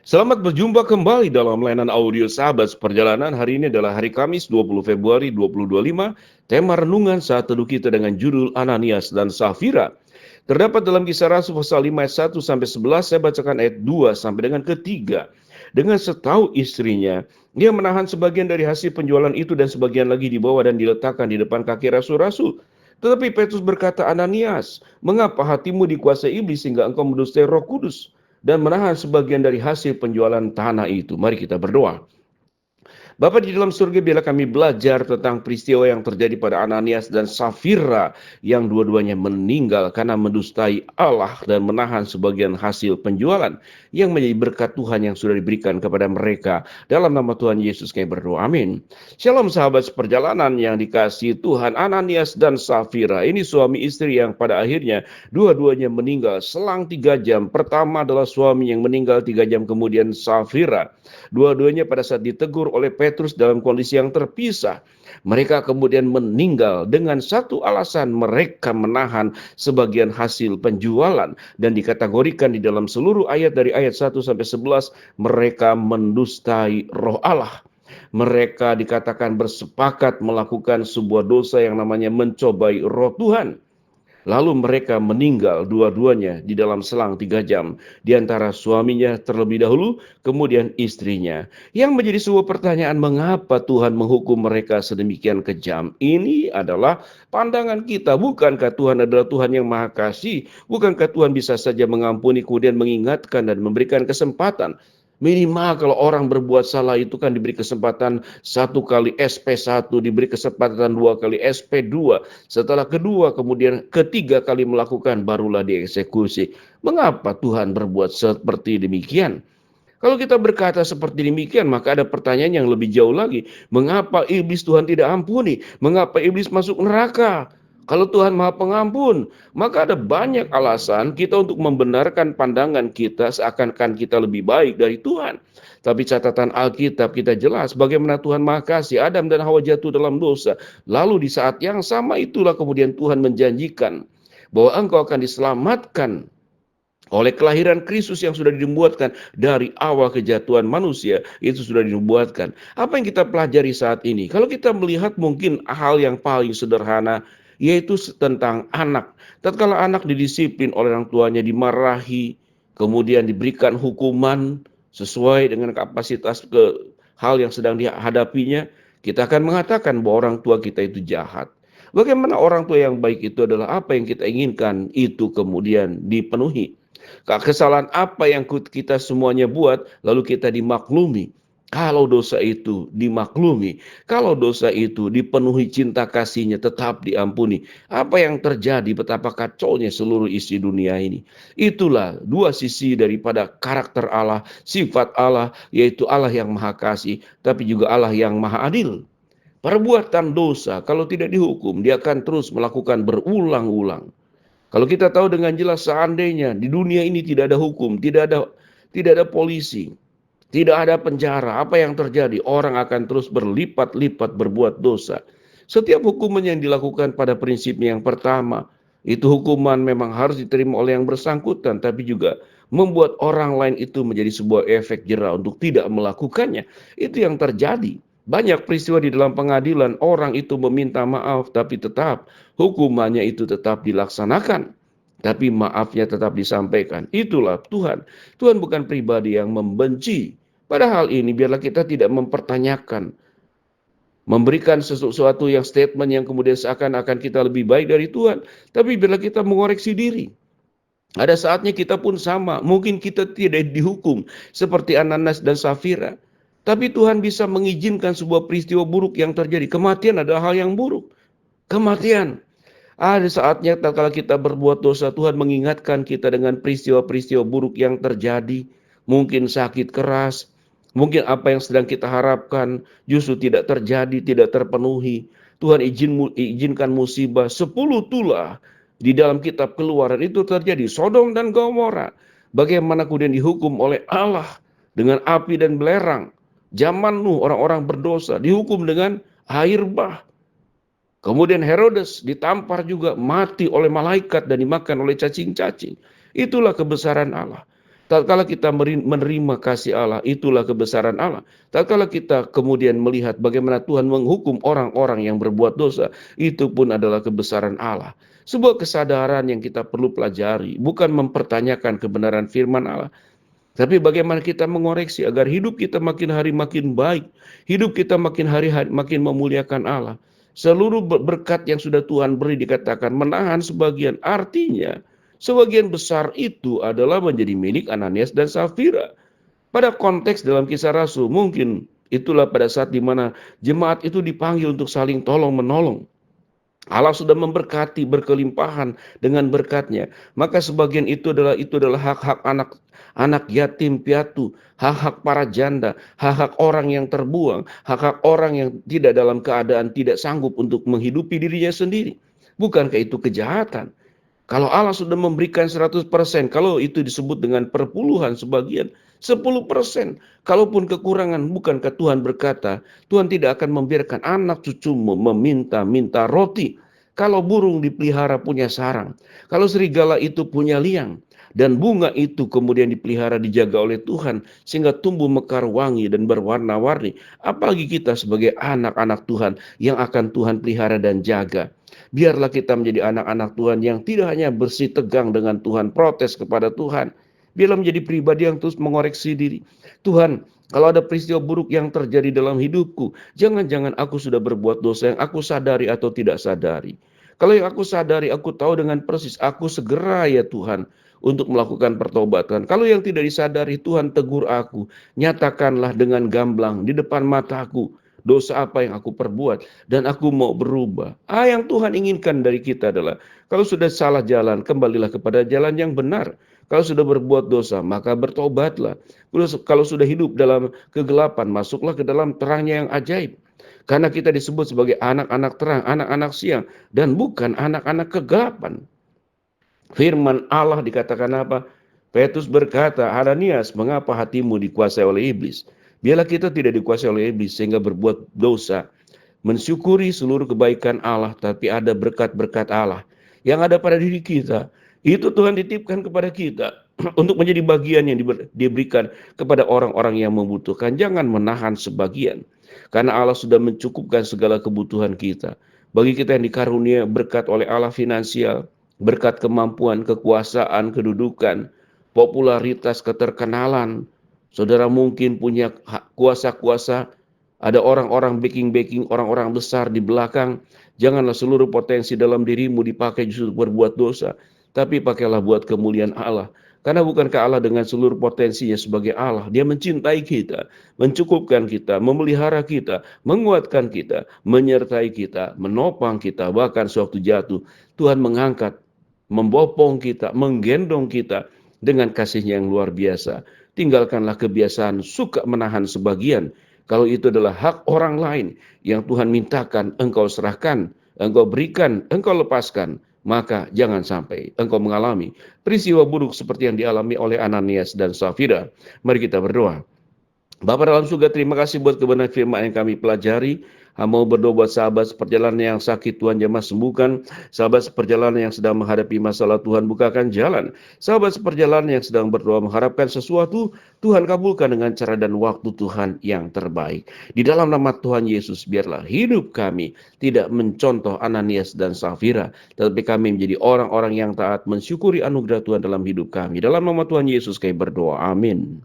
Selamat berjumpa kembali dalam layanan audio Sahabat Seperjalanan. Hari ini adalah hari Kamis 20 Februari 2025. Tema renungan saat teduh kita dengan judul Ananias dan Safira. Terdapat dalam Kisah Rasul pasal 5 ayat 1 sampai 11, saya bacakan ayat 2 sampai dengan ketiga. Dengan setahu istrinya, dia menahan sebagian dari hasil penjualan itu dan sebagian lagi dibawa dan diletakkan di depan kaki rasul-rasul. Tetapi Petrus berkata, Ananias, mengapa hatimu dikuasai iblis sehingga engkau mendustai Roh Kudus dan menahan sebagian dari hasil penjualan tanah itu? Mari kita berdoa. Bapa di dalam surga, biarlah kami belajar tentang peristiwa yang terjadi pada Ananias dan Safira yang dua-duanya meninggal karena mendustai Allah dan menahan sebagian hasil penjualan yang menjadi berkat Tuhan yang sudah diberikan kepada mereka. Dalam nama Tuhan Yesus kami berdoa, amin. Shalom sahabat seperjalanan yang dikasihi Tuhan. Ananias dan Safira ini suami istri yang pada akhirnya dua-duanya meninggal selang 3 jam. Pertama adalah suami yang meninggal, 3 jam kemudian Safira. Dua-duanya pada saat ditegur oleh Petrus dalam kondisi yang terpisah. Mereka kemudian meninggal dengan satu alasan, mereka menahan sebagian hasil penjualan. Dan dikategorikan di dalam seluruh ayat dari ayat 1 sampai 11, mereka mendustai Roh Allah. Mereka dikatakan bersepakat melakukan sebuah dosa yang namanya mencobai Roh Tuhan. Lalu mereka meninggal dua-duanya di dalam selang 3 jam. Di antara suaminya terlebih dahulu, kemudian istrinya. Yang menjadi sebuah pertanyaan, mengapa Tuhan menghukum mereka sedemikian kejam? Ini adalah pandangan kita. Bukankah Tuhan adalah Tuhan yang Maha Kasih? Bukankah Tuhan bisa saja mengampuni, kemudian mengingatkan dan memberikan kesempatan? Minimal kalau orang berbuat salah itu kan diberi kesempatan 1 kali SP1, diberi kesempatan 2 kali SP2. Setelah kedua, kemudian ketiga kali melakukan, barulah dieksekusi. Mengapa Tuhan berbuat seperti demikian? Kalau kita berkata seperti demikian, maka ada pertanyaan yang lebih jauh lagi. Mengapa iblis Tuhan tidak ampuni? Mengapa iblis masuk neraka? Kalau Tuhan Maha Pengampun, maka ada banyak alasan kita untuk membenarkan pandangan kita seakan-akan kita lebih baik dari Tuhan. Tapi catatan Alkitab kita jelas bagaimana Tuhan Maha Kasih. Adam dan Hawa jatuh dalam dosa. Lalu di saat yang sama itulah kemudian Tuhan menjanjikan bahwa engkau akan diselamatkan oleh kelahiran Kristus yang sudah dinubuatkan dari awal kejatuhan manusia. Itu sudah dinubuatkan. Apa yang kita pelajari saat ini? Kalau kita melihat mungkin hal yang paling sederhana, yaitu tentang anak. Tatkala anak didisiplin oleh orang tuanya, dimarahi, kemudian diberikan hukuman sesuai dengan kapasitas ke hal yang sedang dihadapinya, kita akan mengatakan bahwa orang tua kita itu jahat. Bagaimana orang tua yang baik itu adalah apa yang kita inginkan itu kemudian dipenuhi. Kesalahan apa yang kita semuanya buat, lalu kita dimaklumi. Kalau dosa itu dimaklumi, kalau dosa itu dipenuhi cinta kasihnya, tetap diampuni. Apa yang terjadi, betapa kacaunya seluruh isi dunia ini. Itulah dua sisi daripada karakter Allah, sifat Allah, yaitu Allah yang Maha Kasih, tapi juga Allah yang Maha Adil. Perbuatan dosa kalau tidak dihukum, dia akan terus melakukan berulang-ulang. Kalau kita tahu dengan jelas, seandainya di dunia ini tidak ada hukum, tidak ada polisi, tidak ada penjara, apa yang terjadi? Orang akan terus berlipat-lipat berbuat dosa. Setiap hukuman yang dilakukan pada prinsipnya yang pertama, itu hukuman memang harus diterima oleh yang bersangkutan, tapi juga membuat orang lain itu menjadi sebuah efek jera untuk tidak melakukannya. Itu yang terjadi. Banyak peristiwa di dalam pengadilan, orang itu meminta maaf, tapi tetap hukumannya itu tetap dilaksanakan. Tapi maafnya tetap disampaikan. Itulah Tuhan. Tuhan bukan pribadi yang membenci. Padahal ini biarlah kita tidak mempertanyakan. Memberikan sesuatu yang statement yang kemudian seakan-akan kita lebih baik dari Tuhan. Tapi biarlah kita mengoreksi diri. Ada saatnya kita pun sama. Mungkin kita tidak dihukum seperti Ananias dan Safira. Tapi Tuhan bisa mengizinkan sebuah peristiwa buruk yang terjadi. Kematian adalah hal yang buruk. Kematian. Ada saatnya tatkala kita berbuat dosa, Tuhan mengingatkan kita dengan peristiwa-peristiwa buruk yang terjadi. Mungkin sakit keras. Mungkin apa yang sedang kita harapkan justru tidak terjadi, tidak terpenuhi. Tuhan izinkan musibah 10 tulah di dalam kitab Keluaran itu terjadi. Sodom dan Gomora. Bagaimana kemudian dihukum oleh Allah dengan api dan belerang. Zaman Nuh orang-orang berdosa dihukum dengan air bah. Kemudian Herodes ditampar juga, mati oleh malaikat dan dimakan oleh cacing-cacing. Itulah kebesaran Allah. Tatkala kita menerima kasih Allah, itulah kebesaran Allah. Tatkala kita kemudian melihat bagaimana Tuhan menghukum orang-orang yang berbuat dosa, itu pun adalah kebesaran Allah. Sebuah kesadaran yang kita perlu pelajari, bukan mempertanyakan kebenaran firman Allah, tapi bagaimana kita mengoreksi agar hidup kita makin hari makin baik, hidup kita makin hari makin memuliakan Allah. Seluruh berkat yang sudah Tuhan beri dikatakan menahan sebagian, artinya sebagian besar itu adalah menjadi milik Ananias dan Safira. Pada konteks dalam Kisah Rasul, mungkin itulah pada saat di mana jemaat itu dipanggil untuk saling tolong-menolong. Allah sudah memberkati berkelimpahan dengan berkatnya. Maka sebagian itu adalah hak-hak anak yatim piatu, hak-hak para janda, hak-hak orang yang terbuang, hak-hak orang yang tidak dalam keadaan tidak sanggup untuk menghidupi dirinya sendiri. Bukankah itu kejahatan? Kalau Allah sudah memberikan 100%, kalau itu disebut dengan perpuluhan sebagian, 10%. Kalaupun kekurangan, bukankah Tuhan berkata, Tuhan tidak akan membiarkan anak cucumu meminta-minta roti. Kalau burung dipelihara punya sarang, kalau serigala itu punya liang, dan bunga itu kemudian dipelihara dijaga oleh Tuhan, sehingga tumbuh mekar wangi dan berwarna-warni. Apalagi kita sebagai anak-anak Tuhan yang akan Tuhan pelihara dan jaga. Biarlah kita menjadi anak-anak Tuhan yang tidak hanya bersih tegang dengan Tuhan, protes kepada Tuhan. Biarlah menjadi pribadi yang terus mengoreksi diri. Tuhan, kalau ada peristiwa buruk yang terjadi dalam hidupku, jangan-jangan aku sudah berbuat dosa yang aku sadari atau tidak sadari. Kalau yang aku sadari, aku tahu dengan persis, aku segera ya Tuhan untuk melakukan pertobatan. Kalau yang tidak disadari, Tuhan tegur aku. Nyatakanlah dengan gamblang di depan mataku dosa apa yang aku perbuat, dan aku mau berubah. Yang Tuhan inginkan dari kita adalah, kalau sudah salah jalan, kembalilah kepada jalan yang benar. Kalau sudah berbuat dosa, maka bertobatlah. Kalau sudah hidup dalam kegelapan, masuklah ke dalam terangnya yang ajaib. Karena kita disebut sebagai anak-anak terang, anak-anak siang, dan bukan anak-anak kegelapan. Firman Allah dikatakan apa? Petrus berkata, Ananias, mengapa hatimu dikuasai oleh iblis? Biarlah kita tidak dikuasai oleh iblis sehingga berbuat dosa. Mensyukuri seluruh kebaikan Allah, tapi ada berkat-berkat Allah yang ada pada diri kita. Itu Tuhan titipkan kepada kita untuk menjadi bagian yang diberikan kepada orang-orang yang membutuhkan. Jangan menahan sebagian, karena Allah sudah mencukupkan segala kebutuhan kita. Bagi kita yang dikarunia berkat oleh Allah finansial, berkat kemampuan, kekuasaan, kedudukan, popularitas, keterkenalan, saudara mungkin punya kuasa-kuasa, ada orang-orang backing, orang-orang besar di belakang. Janganlah seluruh potensi dalam dirimu dipakai justru berbuat dosa, tapi pakailah buat kemuliaan Allah. Karena bukankah Allah dengan seluruh potensinya sebagai Allah, Dia mencintai kita, mencukupkan kita, memelihara kita, menguatkan kita, menyertai kita, menopang kita, bahkan sewaktu jatuh, Tuhan mengangkat, membopong kita, menggendong kita dengan kasih-Nya yang luar biasa. Tinggalkanlah kebiasaan suka menahan sebagian. Kalau itu adalah hak orang lain yang Tuhan mintakan, engkau serahkan, engkau berikan, engkau lepaskan, maka jangan sampai engkau mengalami peristiwa buruk seperti yang dialami oleh Ananias dan Safira. Mari kita berdoa. Bapa dalam surga, terima kasih buat kebenaran firman yang kami pelajari. Mau berdoa buat sahabat seperjalanan yang sakit, Tuhan jamah sembuhkan. Sahabat seperjalanan yang sedang menghadapi masalah, Tuhan bukakan jalan. Sahabat seperjalanan yang sedang berdoa mengharapkan sesuatu, Tuhan kabulkan dengan cara dan waktu Tuhan yang terbaik. Di dalam nama Tuhan Yesus, biarlah hidup kami tidak mencontoh Ananias dan Safira, tetapi kami menjadi orang-orang yang taat, mensyukuri anugerah Tuhan dalam hidup kami. Dalam nama Tuhan Yesus kami berdoa, amin.